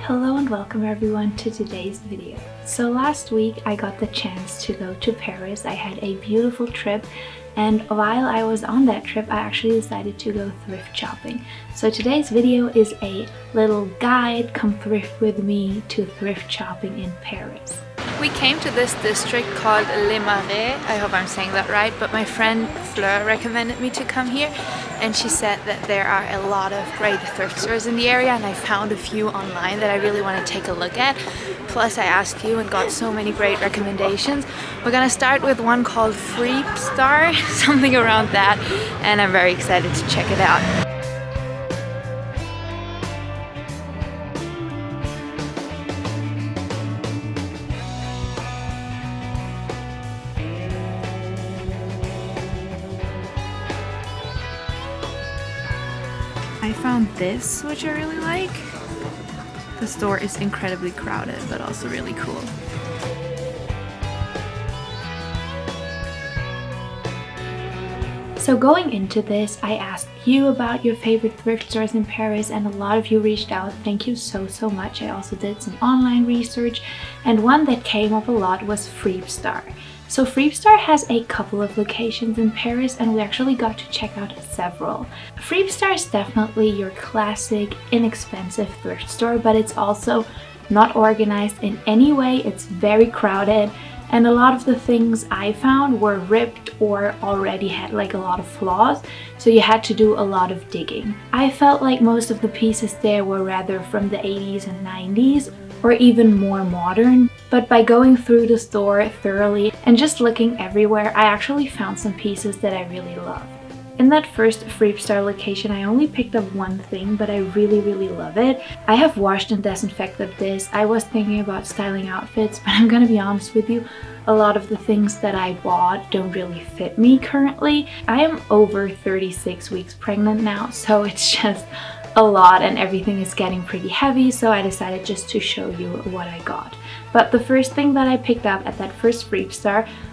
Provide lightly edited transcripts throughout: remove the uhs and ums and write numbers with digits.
Hello and welcome everyone to today's video. So last week I got the chance to go to Paris. I had a beautiful trip, and while I was on that trip I actually decided to go thrift shopping. So today's video is a little guide, come thrift with me to thrift shopping in Paris. We came to this district called Les Marais, I hope I'm saying that right, but my friend Fleur recommended me to come here, and she said that there are a lot of great thrift stores in the area, and I found a few online that I really want to take a look at. Plus I asked you and got so many great recommendations. We're gonna start with one called Thrift, something around that, and I'm very excited to check it out. I found this, which I really like. The store is incredibly crowded, but also really cool. So going into this, I asked you about your favorite thrift stores in Paris, and a lot of you reached out. Thank you so much. I also did some online research, and one that came up a lot was Thrift. So Thrift has a couple of locations in Paris, and we actually got to check out several. Thrift is definitely your classic, inexpensive thrift store, but it's also not organized in any way. It's very crowded, and a lot of the things I found were ripped or already had like a lot of flaws, so you had to do a lot of digging. I felt like most of the pieces there were rather from the 80s and 90s, or even more modern, but by going through the store thoroughly and just looking everywhere, I actually found some pieces that I really loved. In that first Thrift location, I only picked up one thing, but I really love it. I have washed and disinfected this. I was thinking about styling outfits, but I'm gonna be honest with you, a lot of the things that I bought don't really fit me currently. I am over 36 weeks pregnant now, so it's just a lot and everything is getting pretty heavy, so I decided just to show you what I got. But the first thing that I picked up at that first Thrift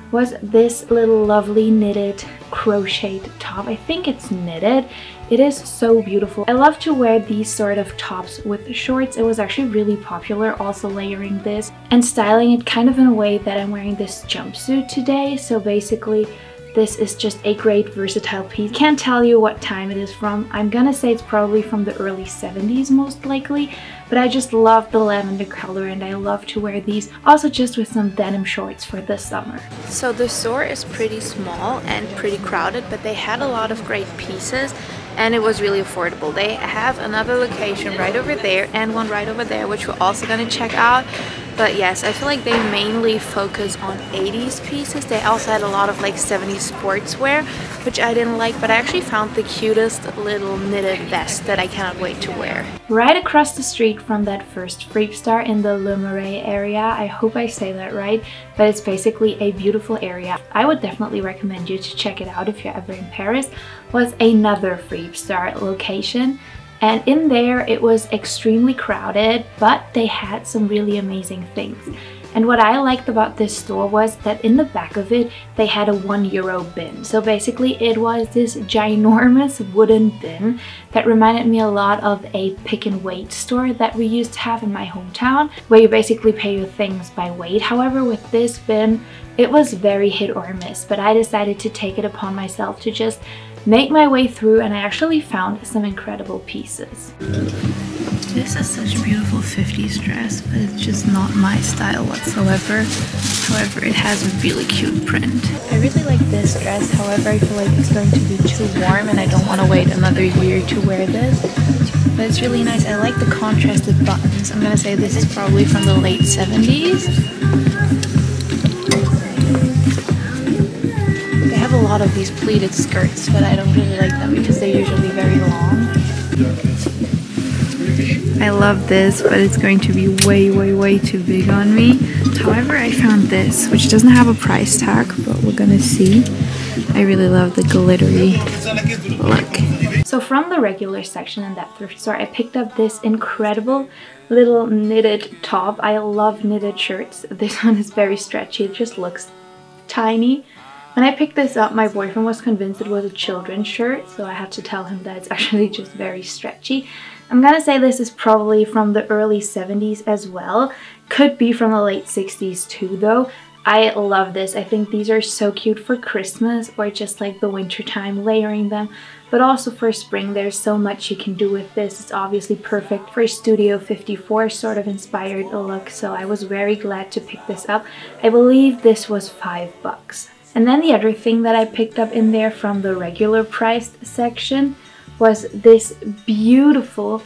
was this little lovely knitted crocheted top. I think it's knitted. It is so beautiful. I love to wear these sort of tops with shorts. It was actually really popular, also layering this and styling it kind of in a way that I'm wearing this jumpsuit today. So basically this is just a great versatile piece. Can't tell you what time it is from. I'm gonna say it's probably from the early 70s most likely, but I just love the lavender color and I love to wear these also just with some denim shorts for the summer. So the store is pretty small and pretty crowded, but they had a lot of great pieces and it was really affordable. They have another location right over there and one right over there, which we're also gonna check out. But yes, I feel like they mainly focus on 80s pieces. They also had a lot of like 70s sportswear, which I didn't like, but I actually found the cutest little knitted vest that I cannot wait to wear. Right across the street from that first Thrift in the Le Marais area, I hope I say that right, but it's basically a beautiful area. I would definitely recommend you to check it out if you're ever in Paris, was another Thrift location. And in there it was extremely crowded, but they had some really amazing things. And what I liked about this store was that in the back of it they had a €1 bin. So basically it was this ginormous wooden bin that reminded me a lot of a pick and weight store that we used to have in my hometown, where you basically pay your things by weight. However, with this bin it was very hit or miss, but I decided to take it upon myself to just make my way through, and I actually found some incredible pieces. This is such a beautiful 50s dress, but it's just not my style whatsoever. However, it has a really cute print. I really like this dress, however I feel like it's going to be too warm and I don't want to wait another year to wear this. But it's really nice. I like the contrasted buttons. I'm gonna say this is probably from the late 70s. A lot of these pleated skirts, but I don't really like them because they're usually very long. I love this, but it's going to be way too big on me. However, I found this, which doesn't have a price tag, but we're gonna see. I really love the glittery look. So from the regular section in that thrift store, I picked up this incredible little knitted top. I love knitted shirts. This one is very stretchy. It just looks tiny. When I picked this up, my boyfriend was convinced it was a children's shirt, so I had to tell him that it's actually just very stretchy. I'm gonna say this is probably from the early 70s as well. Could be from the late 60s too though. I love this. I think these are so cute for Christmas or just like the winter time, layering them. But also for spring, there's so much you can do with this. It's obviously perfect for Studio 54 sort of inspired look, so I was very glad to pick this up. I believe this was $5. And then the other thing that I picked up in there from the regular priced section was this beautiful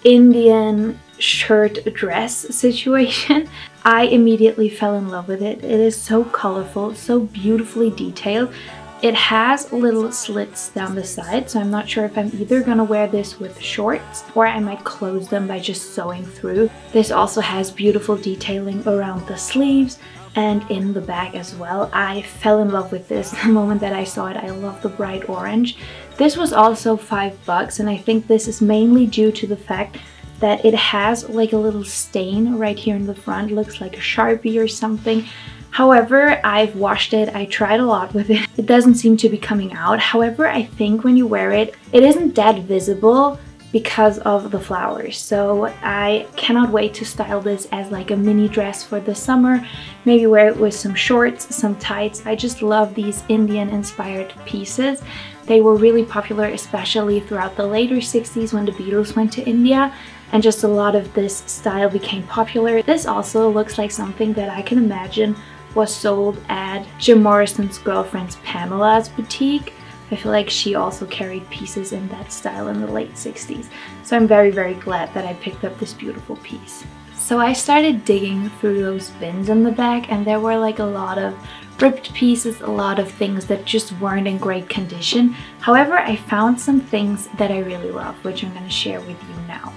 Indian shirt dress situation. I immediately fell in love with it. It is so colorful, so beautifully detailed. It has little slits down the side, so I'm not sure if I'm either gonna wear this with shorts or I might close them by just sewing through. This also has beautiful detailing around the sleeves and in the back as well. I fell in love with this the moment that I saw it. I love the bright orange. This was also $5, and I think this is mainly due to the fact that it has like a little stain right here in the front. It looks like a Sharpie or something. However, I've washed it, I tried a lot with it. It doesn't seem to be coming out. However, I think when you wear it, it isn't that visible because of the flowers. So I cannot wait to style this as like a mini dress for the summer. Maybe wear it with some shorts, some tights. I just love these Indian inspired pieces. They were really popular, especially throughout the later 60s when the Beatles went to India, and just a lot of this style became popular. This also looks like something that I can imagine was sold at Jim Morrison's girlfriend's Pamela's boutique. I feel like she also carried pieces in that style in the late 60s. So I'm very, very glad that I picked up this beautiful piece. So I started digging through those bins in the back, and there were like a lot of ripped pieces, a lot of things that just weren't in great condition. However, I found some things that I really love, which I'm going to share with you now.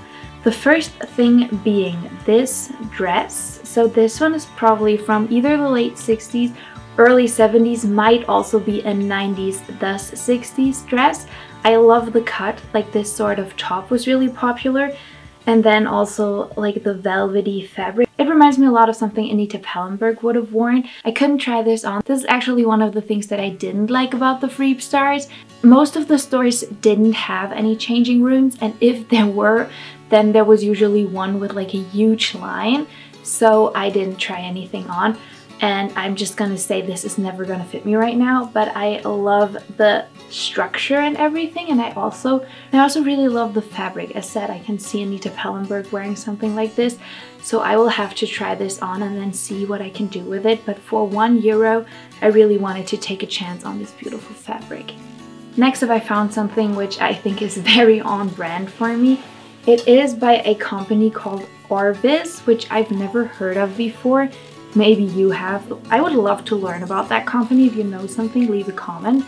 The first thing being this dress. So this one is probably from either the late 60s, early 70s, might also be a 90s, thus 60s dress. I love the cut, like this sort of top was really popular. And then also like the velvety fabric. It reminds me a lot of something Anita Pallenberg would have worn. I couldn't try this on. This is actually one of the things that I didn't like about the Thrift stores. Most of the stores didn't have any changing rooms, and if there were, then there was usually one with like a huge line. So I didn't try anything on. And I'm just gonna say this is never gonna fit me right now, but I love the structure and everything, and I also really love the fabric. As said, I can see Anita Pallenberg wearing something like this, so I will have to try this on and then see what I can do with it. But for €1, I really wanted to take a chance on this beautiful fabric. Next up, I found something which I think is very on brand for me. It is by a company called Orvis, which I've never heard of before. Maybe you have. I would love to learn about that company. If you know something, leave a comment.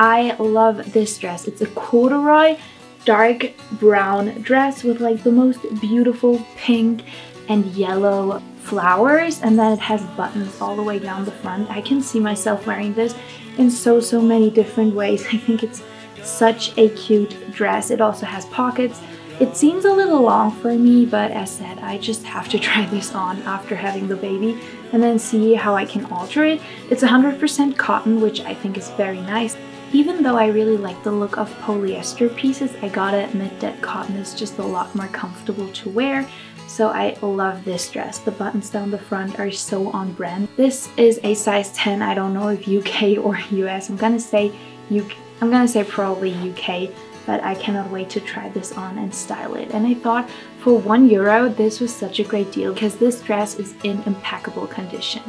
I love this dress. It's a corduroy dark brown dress with like the most beautiful pink and yellow flowers, and then it has buttons all the way down the front. I can see myself wearing this in so many different ways. I think it's such a cute dress. It also has pockets. It seems a little long for me, but as said, I just have to try this on after having the baby and then see how I can alter it. It's 100% cotton, which I think is very nice. Even though I really like the look of polyester pieces, I gotta admit that cotton is just a lot more comfortable to wear. So I love this dress. The buttons down the front are so on brand. This is a size 10. I don't know if UK or US. I'm gonna say probably UK. But I cannot wait to try this on and style it. And I thought for €1, this was such a great deal because this dress is in impeccable condition.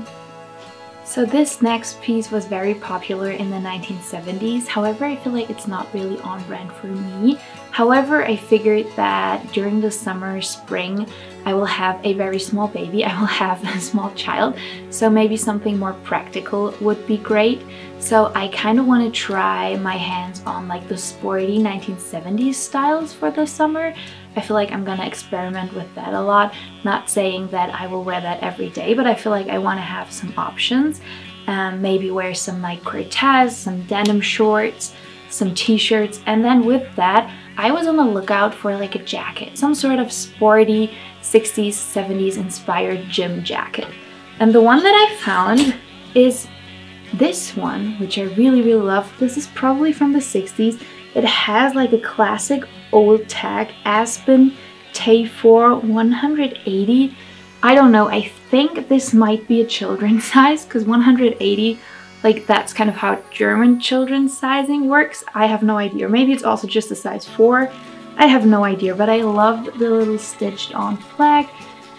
So this next piece was very popular in the 1970s. However, I feel like it's not really on brand for me. However, I figured that during the summer, spring, I will have a very small baby. I will have a small child. So maybe something more practical would be great. So I kind of want to try my hands on like the sporty 1970s styles for the summer. I feel like I'm gonna experiment with that a lot. Not saying that I will wear that every day, but I feel like I want to have some options. Maybe wear some like cortez, some denim shorts, some t-shirts, and then with that, I was on the lookout for like a jacket, some sort of sporty 60s, 70s inspired gym jacket. And the one that I found is This one, which I really love, this is probably from the 60s. It has like a classic old tag, Aspen Tay4 180. I don't know, I think this might be a children's size because 180, like that's kind of how German children's sizing works. I have no idea. Or maybe it's also just a size 4. I have no idea, but I love the little stitched on flag.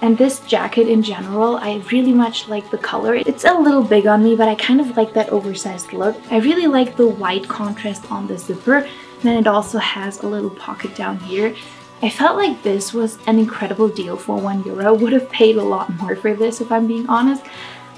And this jacket in general, I really much like the color. It's a little big on me, but I kind of like that oversized look. I really like the white contrast on the zipper. And then it also has a little pocket down here. I felt like this was an incredible deal for €1. Would have paid a lot more for this if I'm being honest.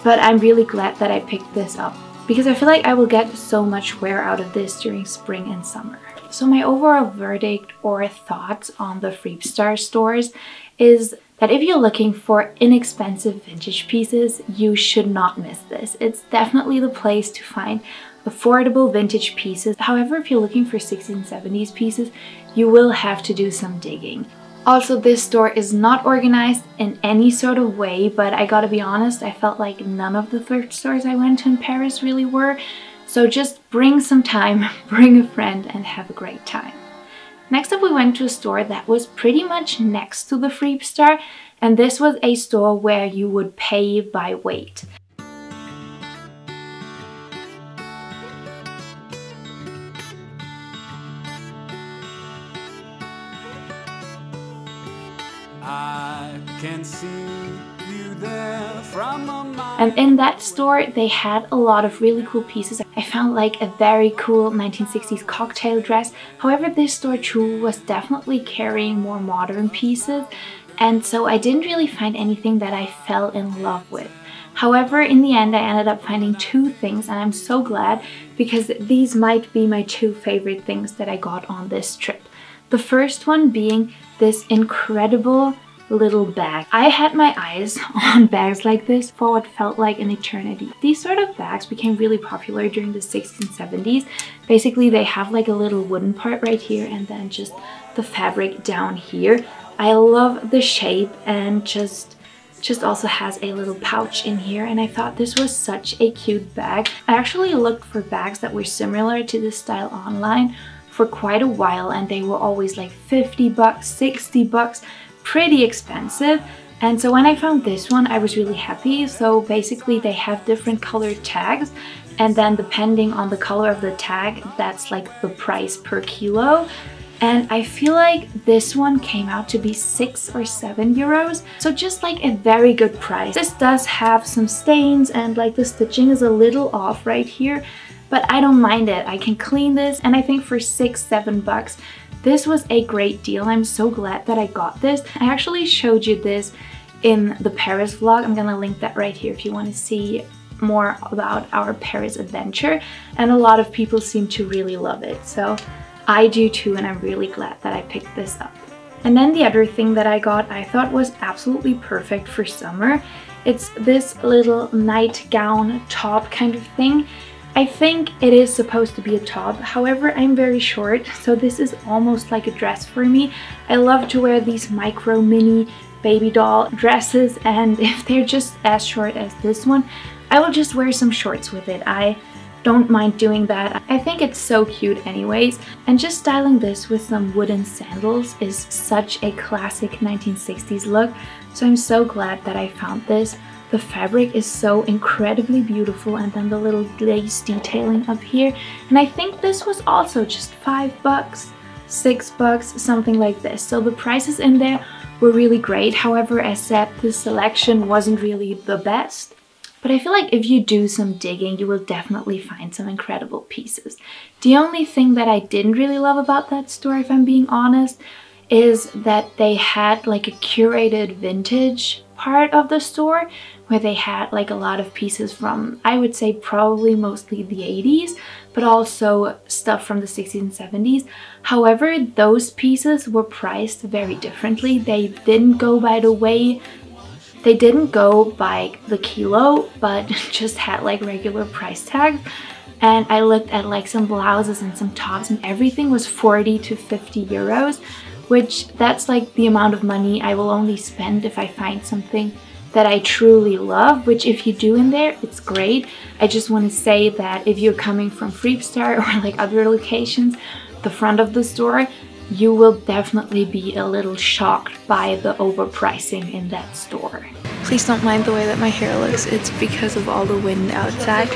But I'm really glad that I picked this up because I feel like I will get so much wear out of this during spring and summer. So my overall verdict or thoughts on the Thrift stores is that if you're looking for inexpensive vintage pieces, you should not miss this. It's definitely the place to find affordable vintage pieces. However, if you're looking for 60s and 70s pieces, you will have to do some digging. Also, this store is not organized in any sort of way, but I gotta be honest, I felt like none of the thrift stores I went to in Paris really were. So just bring some time, bring a friend, and have a great time. Next up, we went to a store that was pretty much next to the Thrift store, and this was a store where you would pay by weight. I can see you there from a mile. And in that store, they had a lot of really cool pieces. I found like a very cool 1960s cocktail dress. However, this store too was definitely carrying more modern pieces. And so I didn't really find anything that I fell in love with. However, in the end, I ended up finding 2 things, and I'm so glad because these might be my 2 favorite things that I got on this trip. The first one being this incredible little bag. I had my eyes on bags like this for what felt like an eternity. These sort of bags became really popular during the 60s and 70s. Basically, they have like a little wooden part right here and then just the fabric down here. I love the shape and just also has a little pouch in here, and I thought this was such a cute bag. I actually looked for bags that were similar to this style online for quite a while, and they were always like 50 bucks, 60 bucks, pretty expensive. And so when I found this one, I was really happy. So basically they have different colored tags, and then depending on the color of the tag, that's like the price per kilo. And I feel like this one came out to be 6 or 7 euros. So just like a very good price. This does have some stains and like the stitching is a little off right here, but I don't mind it. I can clean this, and I think for 6-7 bucks, this was a great deal. I'm so glad that I got this. I actually showed you this in the Paris vlog. I'm gonna link that right here if you want to see more about our Paris adventure. And a lot of people seem to really love it. So I do too, and I'm really glad that I picked this up. And then the other thing that I got, I thought was absolutely perfect for summer. It's this little nightgown top kind of thing. I think it is supposed to be a top, however I'm very short, so this is almost like a dress for me. I love to wear these micro mini baby doll dresses, and if they're just as short as this one, I will just wear some shorts with it. I don't mind doing that. I think it's so cute anyways, and just styling this with some wooden sandals is such a classic 1960s look, so I'm so glad that I found this. The fabric is so incredibly beautiful, and then the little lace detailing up here. And I think this was also just 5 bucks, 6 bucks, something like this. So the prices in there were really great. However, as said, the selection wasn't really the best. But I feel like if you do some digging, you will definitely find some incredible pieces. The only thing that I didn't really love about that store, if I'm being honest, is that they had like a curated vintage part of the store where they had like a lot of pieces from, I would say probably mostly the 80s, but also stuff from the 60s and 70s. However, those pieces were priced very differently. They didn't go by the way, they didn't go by the kilo, but just had like regular price tags. And I looked at like some blouses and some tops, and everything was 40 to 50 euros, which that's like the amount of money I will only spend if I find something that I truly love, which if you do in there, it's great. I just want to say that if you're coming from Thrift or like other locations, the front of the store, you will definitely be a little shocked by the overpricing in that store. Please don't mind the way that my hair looks. It's because of all the wind outside.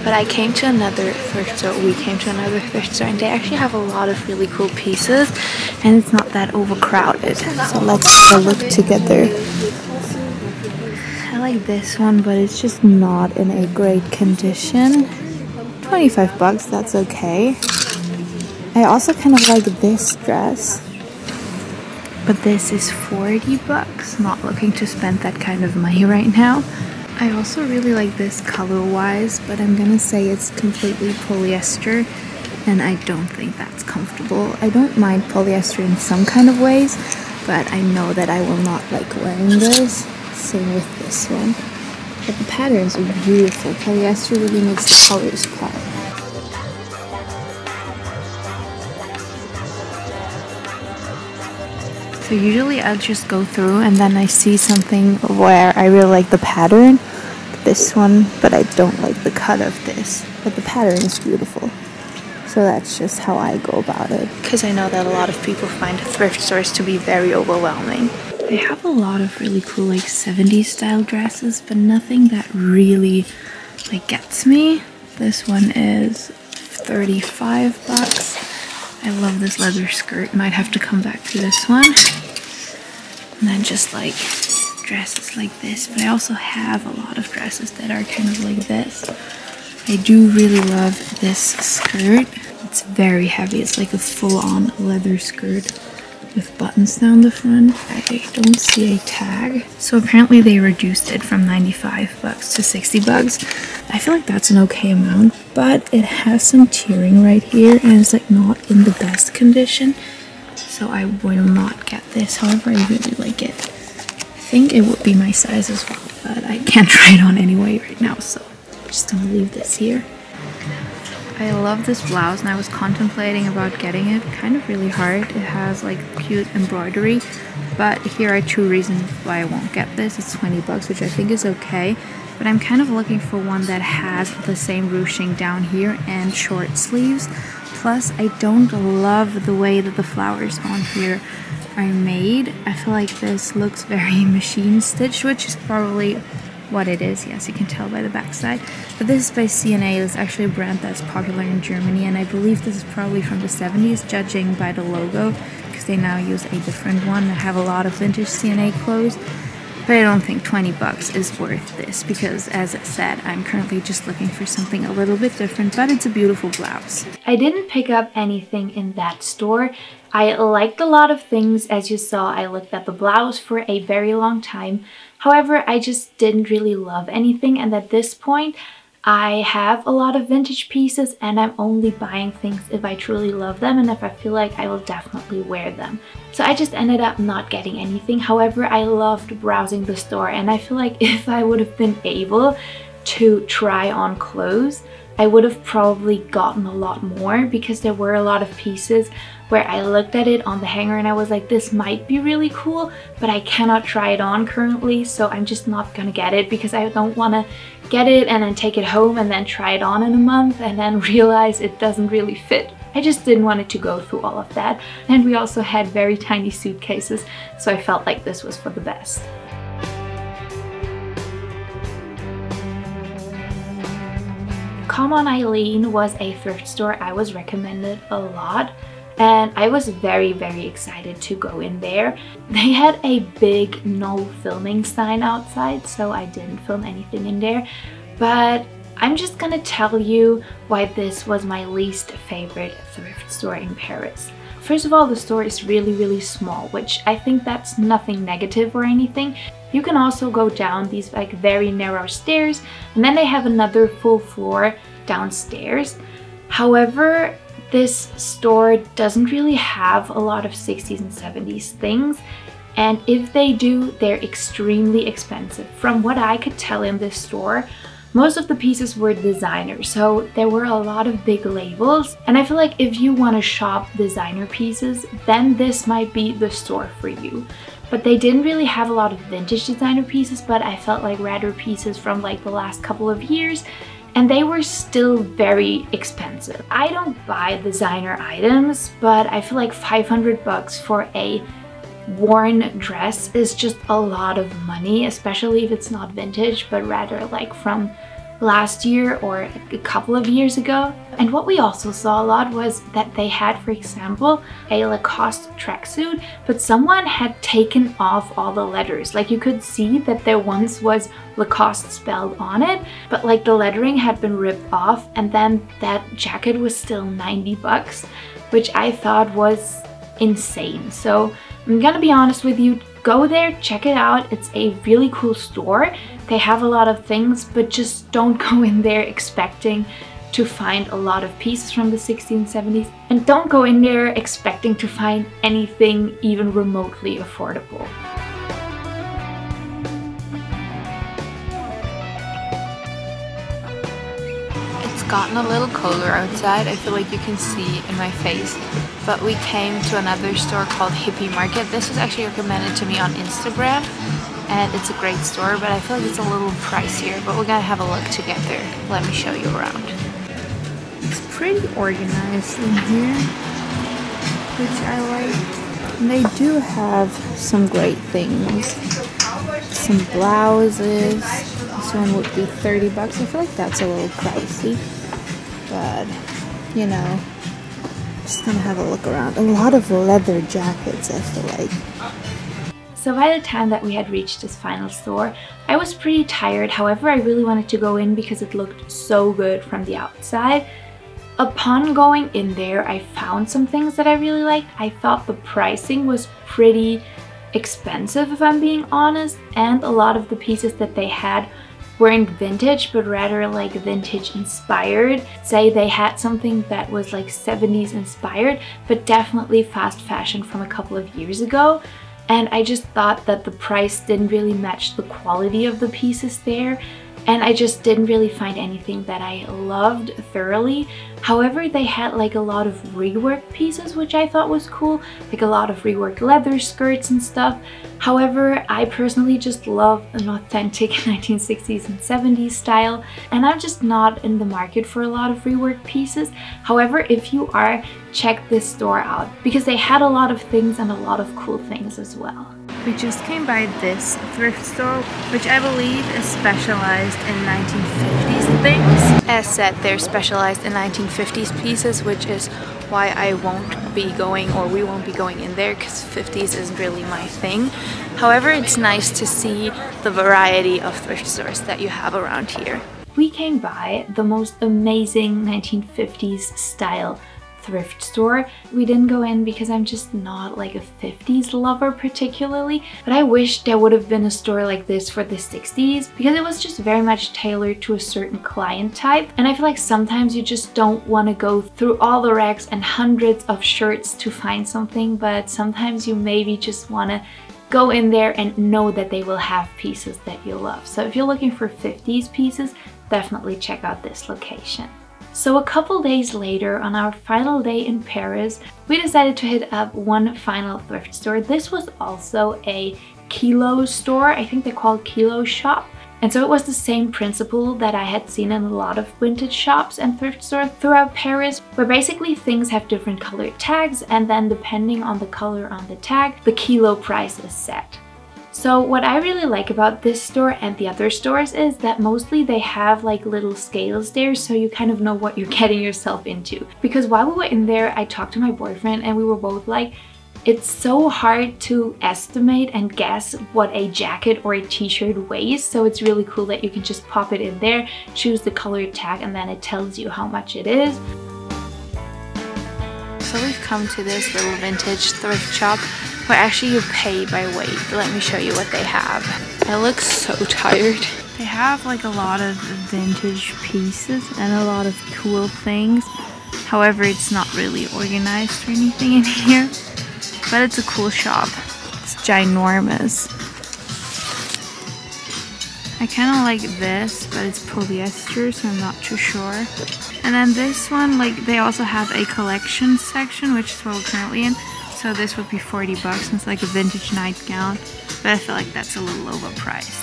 But I came to another thrift store. We came to another thrift store, and they actually have a lot of really cool pieces, and it's not that overcrowded. So let's have a look together. I like this one, but it's just not in a great condition. 25 bucks, that's okay. I also kind of like this dress, but this is 40 bucks. Not looking to spend that kind of money right now. I also really like this color-wise, but I'm gonna say it's completely polyester, and I don't think that's comfortable. I don't mind polyester in some kind of ways, but I know that I will not like wearing this. Same with this one. But the patterns are beautiful. Polyester really makes the colors pop. So usually I'll just go through and then I see something where I really like the pattern, this one, but I don't like the cut of this. But the pattern is beautiful. So that's just how I go about it. Because I know that a lot of people find thrift stores to be very overwhelming. They have a lot of really cool like 70s style dresses, but nothing that really like gets me. This one is 35 bucks. I love this leather skirt. Might have to come back to this one. And then just like dresses like this. But I also have a lot of dresses that are kind of like this. I do really love this skirt. It's very heavy. It's like a full-on leather skirt with buttons down the front. I don't see a tag. So apparently they reduced it from 95 bucks to 60 bucks. I feel like that's an okay amount, but it has some tearing right here and it's like not in the best condition. So I will not get this. However, I really like it. I think it would be my size as well, but I can't try it on anyway right now, so I'm just gonna leave this here. I love this blouse and I was contemplating about getting it. Kind of really hard. It has like cute embroidery, but here are two reasons why I won't get this. It's 20 bucks, which I think is okay, but I'm kind of looking for one that has the same ruching down here and short sleeves. Plus, I don't love the way that the flowers on here are made. I feel like this looks very machine stitched, which is probably what it is. Yes, you can tell by the back side. But this is by C&A. It's actually a brand that's popular in Germany, and I believe this is probably from the 70s, judging by the logo, because they now use a different one. I have a lot of vintage C&A clothes, but I don't think 20 bucks is worth this, because as I said, I'm currently just looking for something a little bit different, but it's a beautiful blouse. I didn't pick up anything in that store. I liked a lot of things. As you saw, I looked at the blouse for a very long time. However, I just didn't really love anything, and at this point, I have a lot of vintage pieces and I'm only buying things if I truly love them and if I feel like I will definitely wear them. So I just ended up not getting anything. However, I loved browsing the store, and I feel like if I would have been able to try on clothes, I would have probably gotten a lot more, because there were a lot of pieces where I looked at it on the hanger and I was like, this might be really cool, but I cannot try it on currently, so I'm just not gonna get it, because I don't want to get it and then take it home and then try it on in a month and then realize it doesn't really fit. I just didn't want it to go through all of that. And we also had very tiny suitcases, so I felt like this was for the best. Come On Eileen was a thrift store I was recommended a lot, and I was very excited to go in there. They had a big no filming sign outside, so I didn't film anything in there, but I'm just gonna tell you why this was my least favorite thrift store in Paris. First of all, the store is really small, which I think that's nothing negative or anything. You can also go down these like very narrow stairs, and then they have another full floor downstairs. However, this store doesn't really have a lot of 60s and 70s things, and if they do, they're extremely expensive. From what I could tell in this store, Most of the pieces were designer, so there were a lot of big labels, and I feel like if you want to shop designer pieces, then this might be the store for you. But they didn't really have a lot of vintage designer pieces, but I felt like rather pieces from like the last couple of years, and they were still very expensive. I don't buy designer items, but I feel like 500 bucks for a worn dress is just a lot of money, especially if it's not vintage, but rather like from last year or a couple of years ago. And what we also saw a lot was that they had, for example, a Lacoste tracksuit, but someone had taken off all the letters. Like you could see that there once was Lacoste spelled on it, but like the lettering had been ripped off, and then that jacket was still 90 bucks, which I thought was insane. So I'm gonna be honest with you, go there, check it out. It's a really cool store. They have a lot of things, but just don't go in there expecting to find a lot of pieces from the 60s and 70s. And don't go in there expecting to find anything even remotely affordable. It's gotten a little colder outside. I feel like you can see in my face. But we came to another store called Hippie Market. This was actually recommended to me on Instagram, and it's a great store, but I feel like it's a little pricier, but we're gonna have a look together. Let me show you around. It's pretty organized in here, which I like. And they do have some great things. Some blouses. This one would be 30 bucks. I feel like that's a little pricey, but you know, just gonna have a look around. A lot of leather jackets, I feel like. So by the time that we had reached this final store, I was pretty tired. However, I really wanted to go in because it looked so good from the outside. Upon going in there, I found some things that I really liked. I thought the pricing was pretty expensive, if I'm being honest, and a lot of the pieces that they had weren't vintage, but rather like vintage inspired. Say they had something that was like 70s inspired, but definitely fast fashion from a couple of years ago. And I just thought that the price didn't really match the quality of the pieces there, and I just didn't really find anything that I loved thoroughly. However, they had like a lot of reworked pieces, which I thought was cool, like a lot of reworked leather skirts and stuff. However, I personally just love an authentic 1960s and 70s style, and I'm just not in the market for a lot of reworked pieces. However, if you are, check this store out because they had a lot of things and a lot of cool things as well. We just came by this thrift store, which I believe is specialized in 1950s things. As said, they're specialized in 1950s pieces, which is why I won't be going, or we won't be going in there, because 50s isn't really my thing. However, it's nice to see the variety of thrift stores that you have around here. We came by the most amazing 1950s style thrift store. We didn't go in because I'm just not like a 50s lover particularly, but I wish there would have been a store like this for the 60s because it was just very much tailored to a certain client type, and I feel like sometimes you just don't want to go through all the racks and hundreds of shirts to find something, but sometimes you maybe just want to go in there and know that they will have pieces that you love. So if you're looking for 50s pieces, definitely check out this location. So a couple days later, on our final day in Paris, we decided to hit up one final thrift store. This was also a Kilo store. I think they're called Kilo Shop. And so it was the same principle that I had seen in a lot of vintage shops and thrift stores throughout Paris, where basically things have different colored tags, and then depending on the color on the tag, the kilo price is set. So what I really like about this store and the other stores is that mostly they have like little scales there, so you kind of know what you're getting yourself into. Because while we were in there, I talked to my boyfriend and we were both like, it's so hard to estimate and guess what a jacket or a t-shirt weighs, so it's really cool that you can just pop it in there, choose the colored tag, and then it tells you how much it is. So we've come to this little vintage thrift shop where actually you pay by weight. Let me show you what they have. I look so tired. They have like a lot of vintage pieces and a lot of cool things. However, it's not really organized or anything in here, but it's a cool shop. It's ginormous. I kind of like this, but it's polyester, so I'm not too sure. And then this one, like, they also have a collection section, which is what we're currently in. So this would be 40 bucks, and it's like a vintage nightgown, but I feel like that's a little overpriced.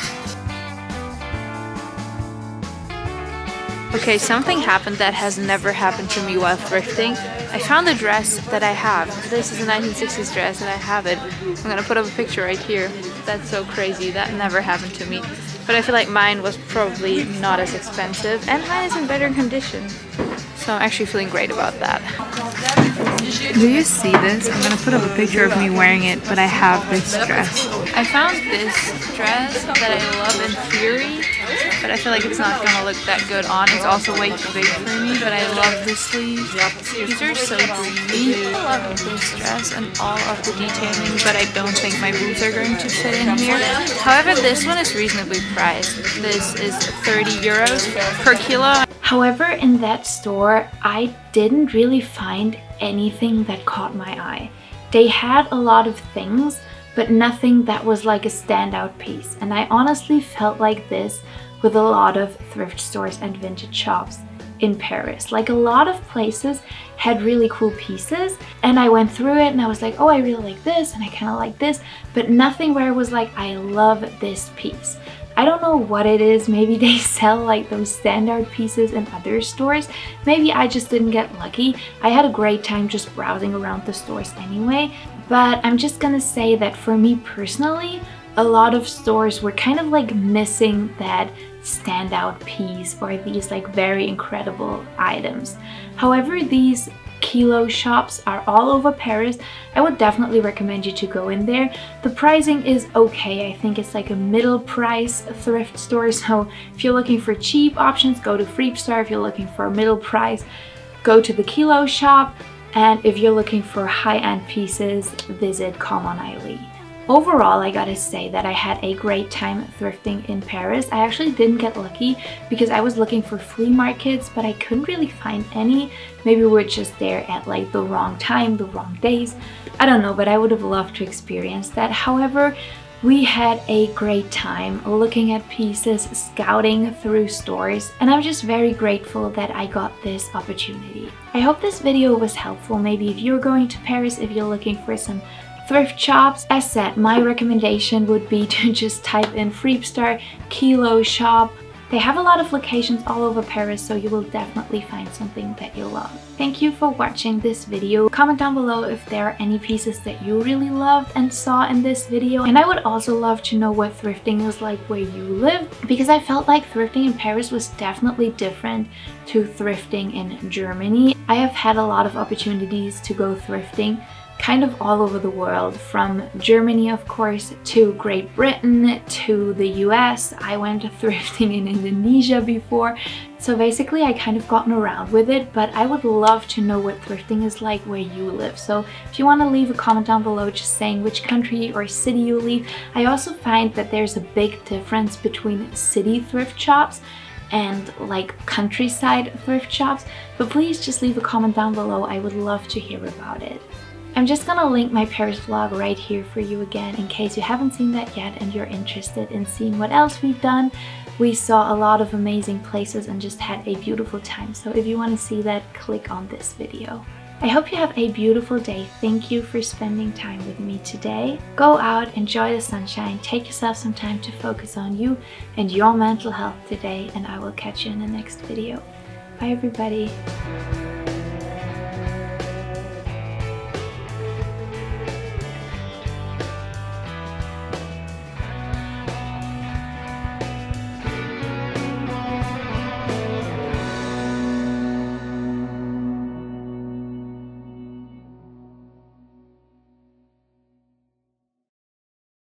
Okay, something happened that has never happened to me while thrifting. I found a dress that I have. This is a 1960s dress and I have it. I'm gonna put up a picture right here. That's so crazy, that never happened to me. But I feel like mine was probably not as expensive and mine is in better condition. So I'm actually feeling great about that. Do you see this? I'm gonna put up a picture of me wearing it, but I have this dress. I found this dress that I love in theory, but I feel like it's not gonna look that good on. It's also way too big for me, but I love the sleeves. These are so dreamy. I love this dress and all of the detailing, but I don't think my boobs are going to fit in here. However, this one is reasonably priced. This is 30 euros per kilo. However, in that store, I didn't really find anything that caught my eye. They had a lot of things, but nothing that was like a standout piece. And I honestly felt like this with a lot of thrift stores and vintage shops in Paris. Like, a lot of places had really cool pieces, and I went through it and I was like, oh, I really like this and I kind of like this, but nothing where it was like, I love this piece. I don't know what it is. Maybe they sell like those standard pieces in other stores. Maybe I just didn't get lucky. I had a great time just browsing around the stores anyway, but I'm just gonna say that for me personally, a lot of stores were kind of like missing that standout piece or these like very incredible items. However, these kilo shops are all over Paris. I would definitely recommend you to go in there. The pricing is okay. I think it's like a middle price thrift store. So if you're looking for cheap options, go to Thrift. If you're looking for a middle price, go to the kilo shop. And if you're looking for high-end pieces, visit Comme on Eileen. Overall, I gotta say that I had a great time thrifting in Paris. I actually didn't get lucky because I was looking for flea markets, but I couldn't really find any. Maybe we're just there at like the wrong time, the wrong days. I don't know, but I would have loved to experience that. However, we had a great time looking at pieces, scouting through stores, and I'm just very grateful that I got this opportunity. I hope this video was helpful. Maybe if you're going to Paris, if you're looking for some thrift shops. As said, my recommendation would be to just type in Thrift, kilo shop. They have a lot of locations all over Paris, so you will definitely find something that you love. Thank you for watching this video. Comment down below if there are any pieces that you really loved and saw in this video. And I would also love to know what thrifting was like where you live, because I felt like thrifting in Paris was definitely different to thrifting in Germany. I have had a lot of opportunities to go thrifting kind of all over the world, from Germany of course to Great Britain to the US. I went thrifting in Indonesia before, so basically I kind of gotten around with it, but I would love to know what thrifting is like where you live. So if you want to leave a comment down below just saying which country or city you live. I also find that there's a big difference between city thrift shops and like countryside thrift shops, but please just leave a comment down below. I would love to hear about it. I'm just gonna link my Paris vlog right here for you again in case you haven't seen that yet and you're interested in seeing what else we've done. We saw a lot of amazing places and just had a beautiful time. So if you want to see that, click on this video. I hope you have a beautiful day. Thank you for spending time with me today. Go out, enjoy the sunshine, take yourself some time to focus on you and your mental health today, and I will catch you in the next video. Bye everybody.